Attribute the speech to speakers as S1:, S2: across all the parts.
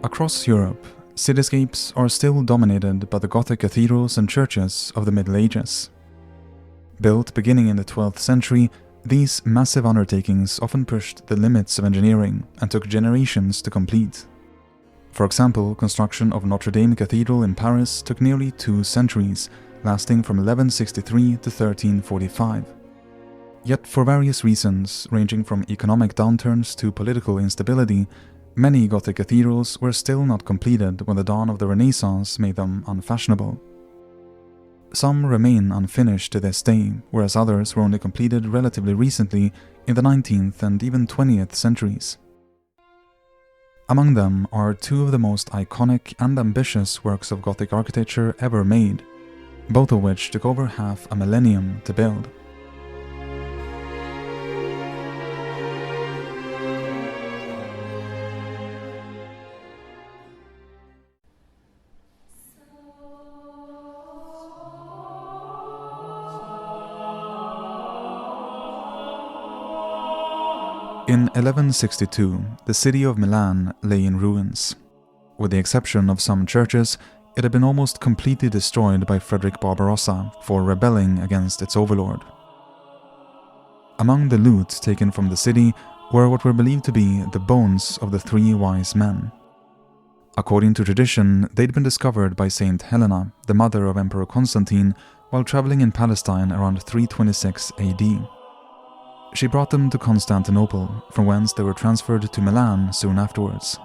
S1: Across Europe, cityscapes are still dominated by the Gothic cathedrals and churches of the Middle Ages. Built beginning in the 12th century, these massive undertakings often pushed the limits of engineering and took generations to complete. For example, construction of Notre Dame Cathedral in Paris took nearly 2 centuries, lasting from 1163 to 1345. Yet for various reasons, ranging from economic downturns to political instability, many Gothic cathedrals were still not completed when the dawn of the Renaissance made them unfashionable. Some remain unfinished to this day, whereas others were only completed relatively recently in the 19th and even 20th centuries. Among them are 2 of the most iconic and ambitious works of Gothic architecture ever made, both of which took over half a millennium to build. In 1162, the city of Milan lay in ruins. With the exception of some churches, it had been almost completely destroyed by Frederick Barbarossa for rebelling against its overlord. Among the loot taken from the city were what were believed to be the bones of the 3 wise men. According to tradition, they'd been discovered by Saint Helena, the mother of Emperor Constantine, while traveling in Palestine around 326 AD. She brought them to Constantinople, from whence they were transferred to Milan soon afterwards.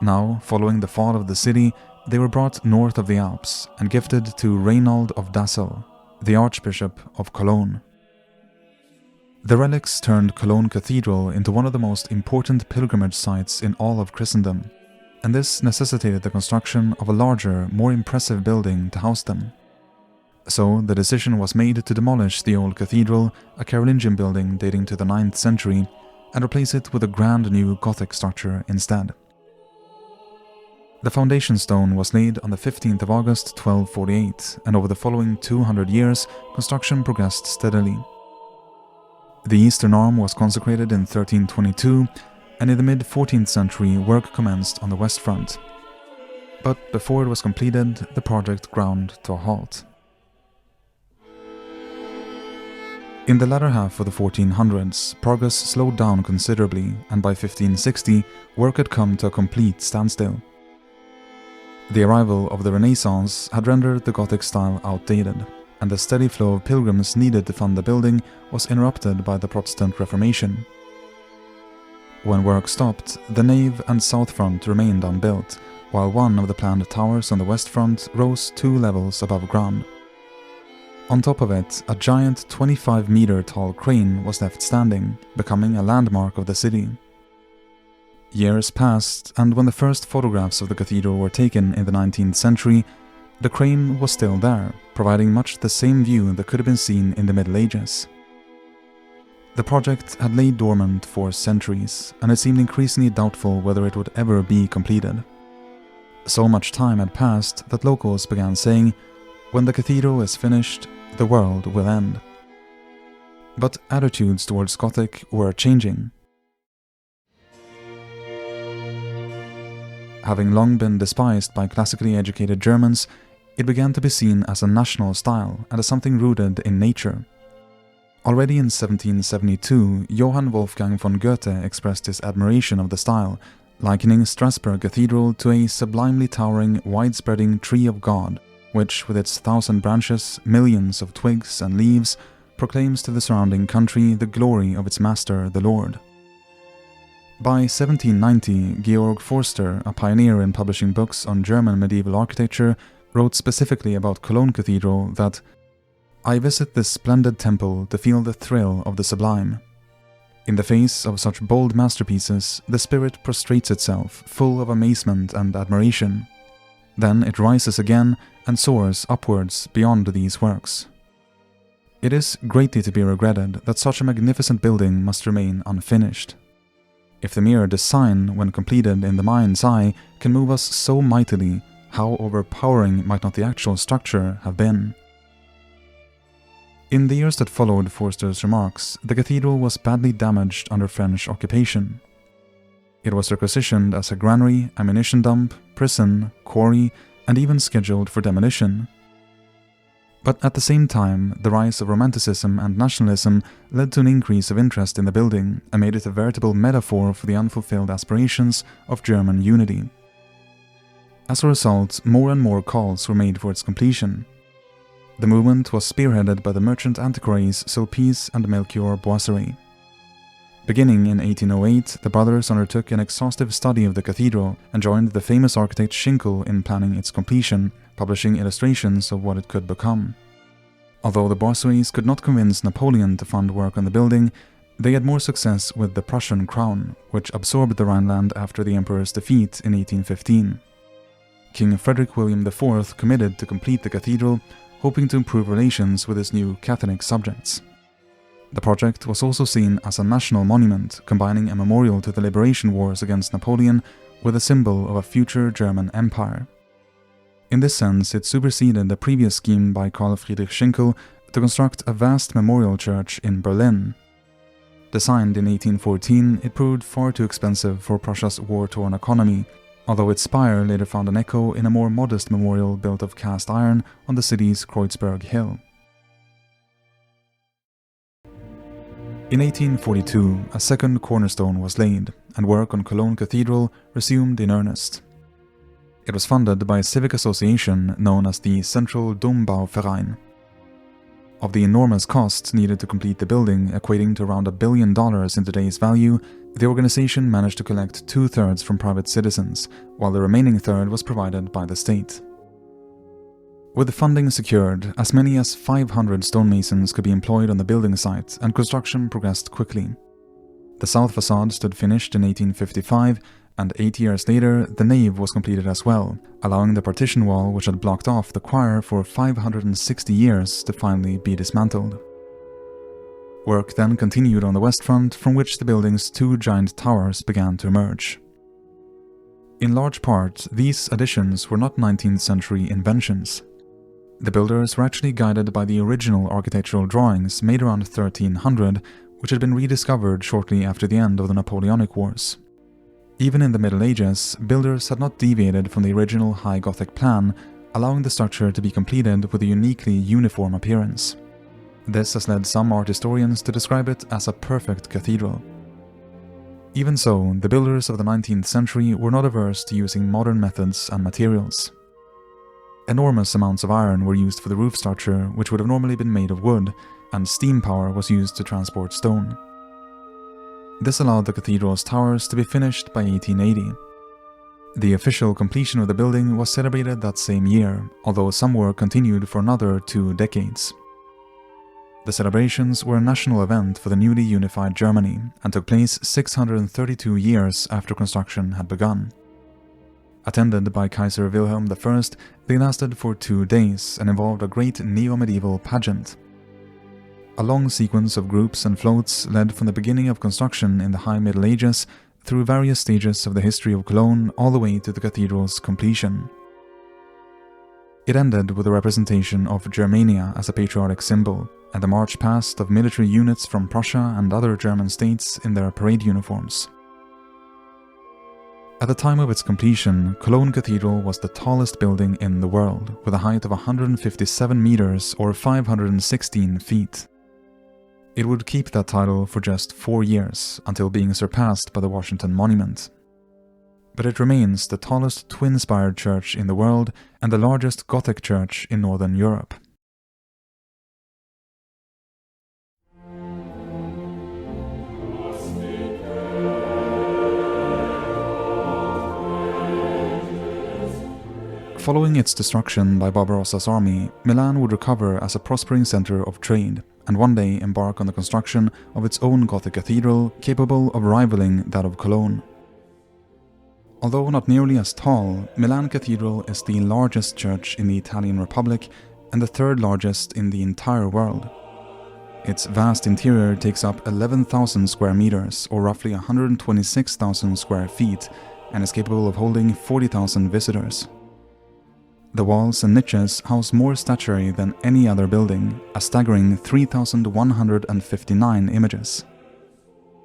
S1: Now, following the fall of the city, they were brought north of the Alps and gifted to Reinald of Dassel, the Archbishop of Cologne. The relics turned Cologne Cathedral into one of the most important pilgrimage sites in all of Christendom, and this necessitated the construction of a larger, more impressive building to house them. So the decision was made to demolish the old cathedral, a Carolingian building dating to the 9th century, and replace it with a grand new Gothic structure instead. The foundation stone was laid on the 15th of August 1248, and over the following 200 years, construction progressed steadily. The eastern arm was consecrated in 1322, and in the mid-14th century work commenced on the west front. But before it was completed, the project ground to a halt. In the latter half of the 1400s, progress slowed down considerably, and by 1560, work had come to a complete standstill. The arrival of the Renaissance had rendered the Gothic style outdated, and the steady flow of pilgrims needed to fund the building was interrupted by the Protestant Reformation. When work stopped, the nave and south front remained unbuilt, while one of the planned towers on the west front rose 2 levels above ground. On top of it, a giant 25-meter tall crane was left standing, becoming a landmark of the city. Years passed, and when the first photographs of the cathedral were taken in the 19th century, the crane was still there, providing much the same view that could have been seen in the Middle Ages. The project had laid dormant for centuries, and it seemed increasingly doubtful whether it would ever be completed. So much time had passed that locals began saying, "When the cathedral is finished, the world will end." But attitudes towards Gothic were changing. Having long been despised by classically educated Germans, it began to be seen as a national style and as something rooted in nature. Already in 1772, Johann Wolfgang von Goethe expressed his admiration of the style, likening Strasbourg Cathedral to a sublimely towering, wide-spreading tree of God, which, with its 1,000 branches, millions of twigs and leaves, proclaims to the surrounding country the glory of its master, the Lord. By 1790, Georg Forster, a pioneer in publishing books on German medieval architecture, wrote specifically about Cologne Cathedral that, "I visit this splendid temple to feel the thrill of the sublime. In the face of such bold masterpieces, the spirit prostrates itself, full of amazement and admiration. Then it rises again and soars upwards beyond these works. It is greatly to be regretted that such a magnificent building must remain unfinished. If the mere design, when completed in the mind's eye, can move us so mightily, how overpowering might not the actual structure have been?" In the years that followed Forster's remarks, the cathedral was badly damaged under French occupation. It was requisitioned as a granary, ammunition dump, prison, quarry, and even scheduled for demolition. But at the same time, the rise of Romanticism and nationalism led to an increase of interest in the building and made it a veritable metaphor for the unfulfilled aspirations of German unity. As a result, more and more calls were made for its completion. The movement was spearheaded by the merchant antiquaries Sulpice and Melchior Boisserie. Beginning in 1808, the brothers undertook an exhaustive study of the cathedral and joined the famous architect Schinkel in planning its completion, publishing illustrations of what it could become. Although the Boisseries could not convince Napoleon to fund work on the building, they had more success with the Prussian crown, which absorbed the Rhineland after the emperor's defeat in 1815. King Frederick William IV committed to complete the cathedral, hoping to improve relations with his new Catholic subjects. The project was also seen as a national monument, combining a memorial to the liberation wars against Napoleon with a symbol of a future German empire. In this sense, it superseded the previous scheme by Carl Friedrich Schinkel to construct a vast memorial church in Berlin. Designed in 1814, it proved far too expensive for Prussia's war-torn economy, although its spire later found an echo in a more modest memorial built of cast iron on the city's Kreuzberg Hill. In 1842, a second cornerstone was laid, and work on Cologne Cathedral resumed in earnest. It was funded by a civic association known as the Central Dombauverein. Of the enormous costs needed to complete the building, equating to around $1 billion in today's value, the organization managed to collect 2/3 from private citizens, while the remaining third was provided by the state. With the funding secured, as many as 500 stonemasons could be employed on the building site, and construction progressed quickly. The south facade stood finished in 1855, and 8 years later, the nave was completed as well, allowing the partition wall which had blocked off the choir for 560 years to finally be dismantled. Work then continued on the west front, from which the building's 2 giant towers began to emerge. In large part, these additions were not 19th century inventions. The builders were actually guided by the original architectural drawings made around 1300, which had been rediscovered shortly after the end of the Napoleonic Wars. Even in the Middle Ages, builders had not deviated from the original High Gothic plan, allowing the structure to be completed with a uniquely uniform appearance. This has led some art historians to describe it as a perfect cathedral. Even so, the builders of the 19th century were not averse to using modern methods and materials. Enormous amounts of iron were used for the roof structure, which would have normally been made of wood, and steam power was used to transport stone. This allowed the cathedral's towers to be finished by 1880. The official completion of the building was celebrated that same year, although some work continued for another 2 decades. The celebrations were a national event for the newly unified Germany and took place 632 years after construction had begun. Attended by Kaiser Wilhelm I, they lasted for 2 days and involved a great neo-medieval pageant. A long sequence of groups and floats led from the beginning of construction in the High Middle Ages through various stages of the history of Cologne all the way to the cathedral's completion. It ended with a representation of Germania as a patriotic symbol, and the march past of military units from Prussia and other German states in their parade uniforms. At the time of its completion, Cologne Cathedral was the tallest building in the world, with a height of 157 meters or 516 feet. It would keep that title for just 4 years, until being surpassed by the Washington Monument. But it remains the tallest twin-spired church in the world and the largest Gothic church in Northern Europe. Following its destruction by Barbarossa's army, Milan would recover as a prospering center of trade, and one day embark on the construction of its own Gothic cathedral capable of rivaling that of Cologne. Although not nearly as tall, Milan Cathedral is the largest church in the Italian Republic and the 3rd largest in the entire world. Its vast interior takes up 11,000 square meters, or roughly 126,000 square feet, and is capable of holding 40,000 visitors. The walls and niches house more statuary than any other building, a staggering 3,159 images.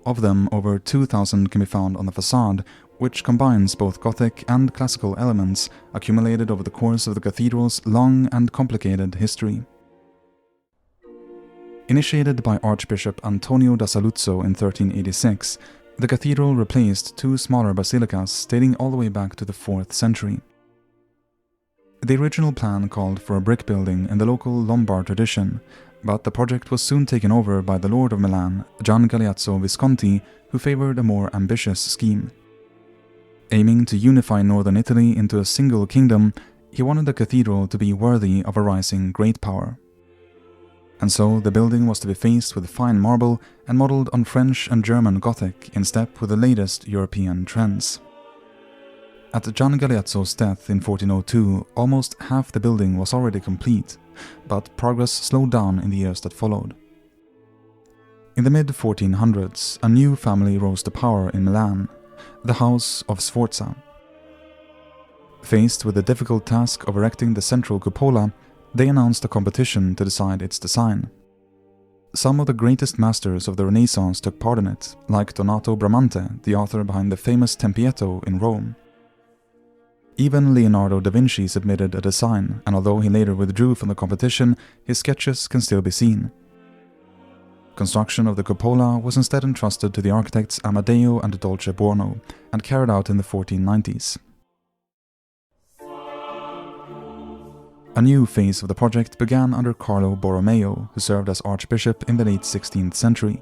S1: Of them, over 2,000 can be found on the facade, which combines both Gothic and classical elements accumulated over the course of the cathedral's long and complicated history. Initiated by Archbishop Antonio da Saluzzo in 1386, the cathedral replaced two smaller basilicas dating all the way back to the 4th century. The original plan called for a brick building in the local Lombard tradition, but the project was soon taken over by the Lord of Milan, Gian Galeazzo Visconti, who favored a more ambitious scheme. Aiming to unify northern Italy into a single kingdom, he wanted the cathedral to be worthy of a rising great power. And so the building was to be faced with fine marble and modelled on French and German Gothic in step with the latest European trends. At Gian Galeazzo's death in 1402, almost half the building was already complete, but progress slowed down in the years that followed. In the mid-1400s, a new family rose to power in Milan, the House of Sforza. Faced with the difficult task of erecting the central cupola, they announced a competition to decide its design. Some of the greatest masters of the Renaissance took part in it, like Donato Bramante, the author behind the famous Tempietto in Rome. Even Leonardo da Vinci submitted a design, and although he later withdrew from the competition, his sketches can still be seen. Construction of the cupola was instead entrusted to the architects Amadeo and Dolce Buono, and carried out in the 1490s. A new phase of the project began under Carlo Borromeo, who served as archbishop in the late 16th century.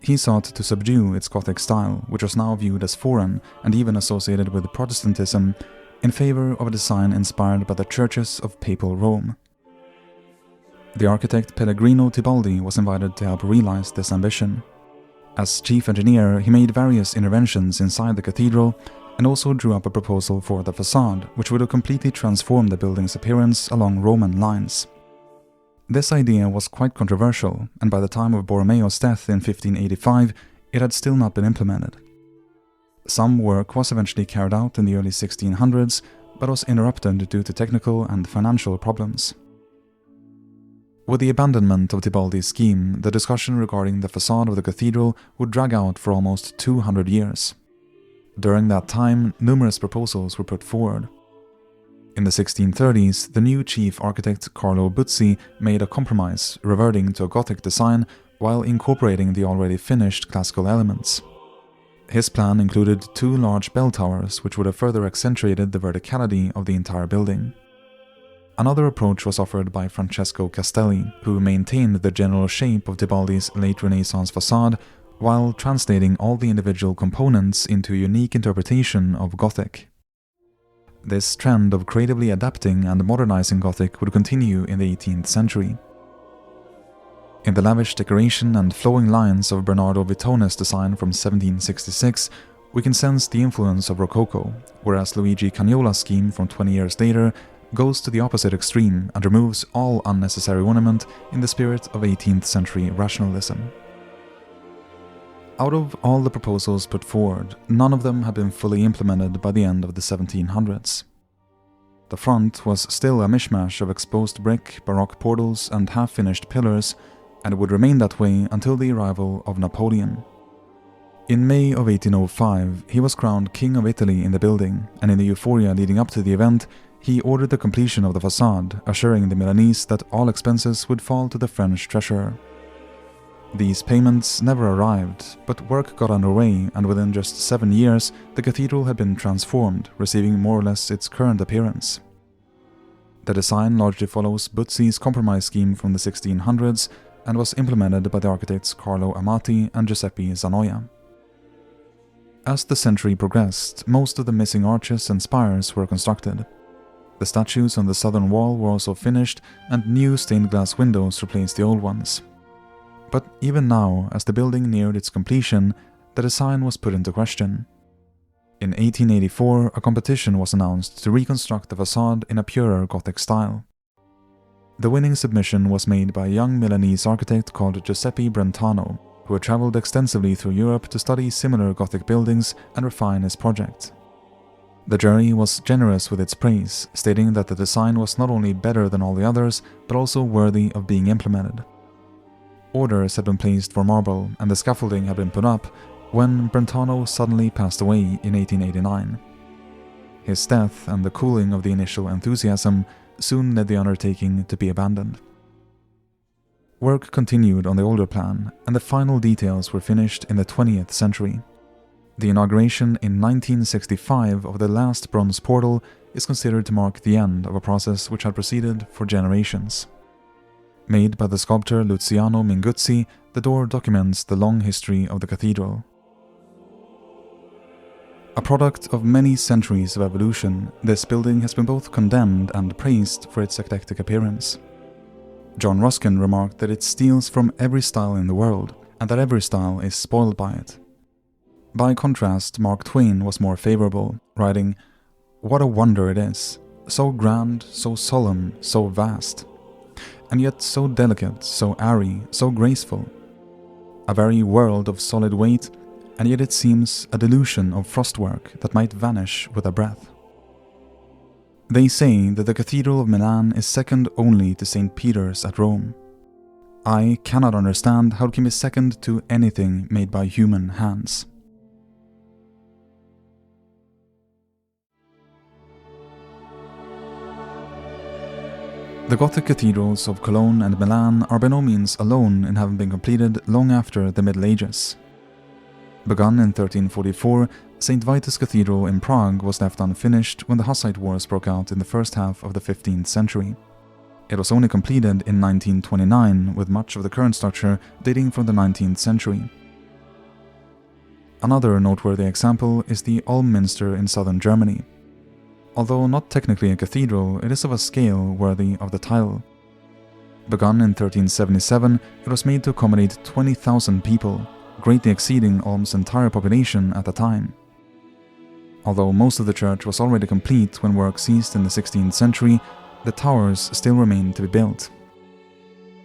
S1: He sought to subdue its Gothic style, which was now viewed as foreign and even associated with Protestantism, in favor of a design inspired by the churches of Papal Rome. The architect Pellegrino Tibaldi was invited to help realize this ambition. As chief engineer, he made various interventions inside the cathedral and also drew up a proposal for the facade, which would have completely transformed the building's appearance along Roman lines. This idea was quite controversial, and by the time of Borromeo's death in 1585, it had still not been implemented. Some work was eventually carried out in the early 1600s, but was interrupted due to technical and financial problems. With the abandonment of Tibaldi's scheme, the discussion regarding the facade of the cathedral would drag out for almost 200 years. During that time, numerous proposals were put forward. In the 1630s, the new chief architect Carlo Buzzi made a compromise, reverting to a Gothic design while incorporating the already finished classical elements. His plan included two large bell towers, which would have further accentuated the verticality of the entire building. Another approach was offered by Francesco Castelli, who maintained the general shape of Tibaldi's late Renaissance facade while translating all the individual components into a unique interpretation of Gothic. This trend of creatively adapting and modernizing Gothic would continue in the 18th century. In the lavish decoration and flowing lines of Bernardo Vittone's design from 1766, we can sense the influence of Rococo, whereas Luigi Cagnola's scheme from 20 years later goes to the opposite extreme and removes all unnecessary ornament in the spirit of 18th century rationalism. Out of all the proposals put forward, none of them had been fully implemented by the end of the 1700s. The front was still a mishmash of exposed brick, baroque portals and half-finished pillars, and it would remain that way until the arrival of Napoleon. In May of 1805, he was crowned King of Italy in the building, and in the euphoria leading up to the event, he ordered the completion of the facade, assuring the Milanese that all expenses would fall to the French treasurer. These payments never arrived, but work got underway, and within just 7 years, the cathedral had been transformed, receiving more or less its current appearance. The design largely follows Buzzi's compromise scheme from the 1600s and was implemented by the architects Carlo Amati and Giuseppe Zanoia. As the century progressed, most of the missing arches and spires were constructed. The statues on the southern wall were also finished, and new stained glass windows replaced the old ones. But even now, as the building neared its completion, the design was put into question. In 1884, a competition was announced to reconstruct the facade in a purer Gothic style. The winning submission was made by a young Milanese architect called Giuseppe Brentano, who had traveled extensively through Europe to study similar Gothic buildings and refine his project. The jury was generous with its praise, stating that the design was not only better than all the others, but also worthy of being implemented. orders had been placed for marble and the scaffolding had been put up when Brentano suddenly passed away in 1889. His death and the cooling of the initial enthusiasm soon led the undertaking to be abandoned. Work continued on the older plan, and the final details were finished in the 20th century. The inauguration in 1965 of the last bronze portal is considered to mark the end of a process which had proceeded for generations. Made by the sculptor Luciano Minguzzi, the door documents the long history of the cathedral. A product of many centuries of evolution, this building has been both condemned and praised for its eclectic appearance. John Ruskin remarked that it steals from every style in the world, and that every style is spoiled by it. By contrast, Mark Twain was more favorable, writing, "What a wonder it is, so grand, so solemn, so vast, and yet so delicate, so airy, so graceful. A very world of solid weight, and yet it seems a delusion of frostwork that might vanish with a breath." They say that the Cathedral of Milan is second only to St. Peter's at Rome. I cannot understand how it can be second to anything made by human hands. The Gothic cathedrals of Cologne and Milan are by no means alone in having been completed long after the Middle Ages. Begun in 1344, St. Vitus Cathedral in Prague was left unfinished when the Hussite Wars broke out in the first half of the 15th century. It was only completed in 1929, with much of the current structure dating from the 19th century. Another noteworthy example is the Ulm Minster in southern Germany. Although not technically a cathedral, it is of a scale worthy of the title. Begun in 1377, it was made to accommodate 20,000 people, greatly exceeding Ulm's entire population at the time. Although most of the church was already complete when work ceased in the 16th century, the towers still remained to be built.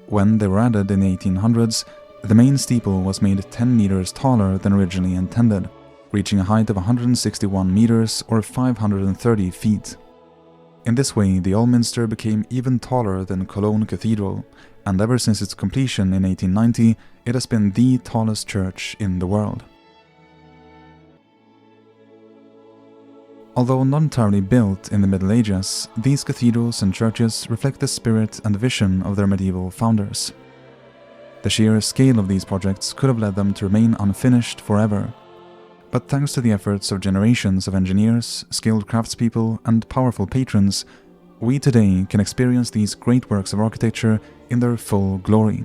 S1: When they were added in the 1800s, the main steeple was made 10 meters taller than originally intended, reaching a height of 161 meters or 530 feet. In this way, the Ulm Minster became even taller than Cologne Cathedral, and ever since its completion in 1890, it has been the tallest church in the world. Although not entirely built in the Middle Ages, these cathedrals and churches reflect the spirit and vision of their medieval founders. The sheer scale of these projects could have led them to remain unfinished forever. But thanks to the efforts of generations of engineers, skilled craftspeople, and powerful patrons, we today can experience these great works of architecture in their full glory.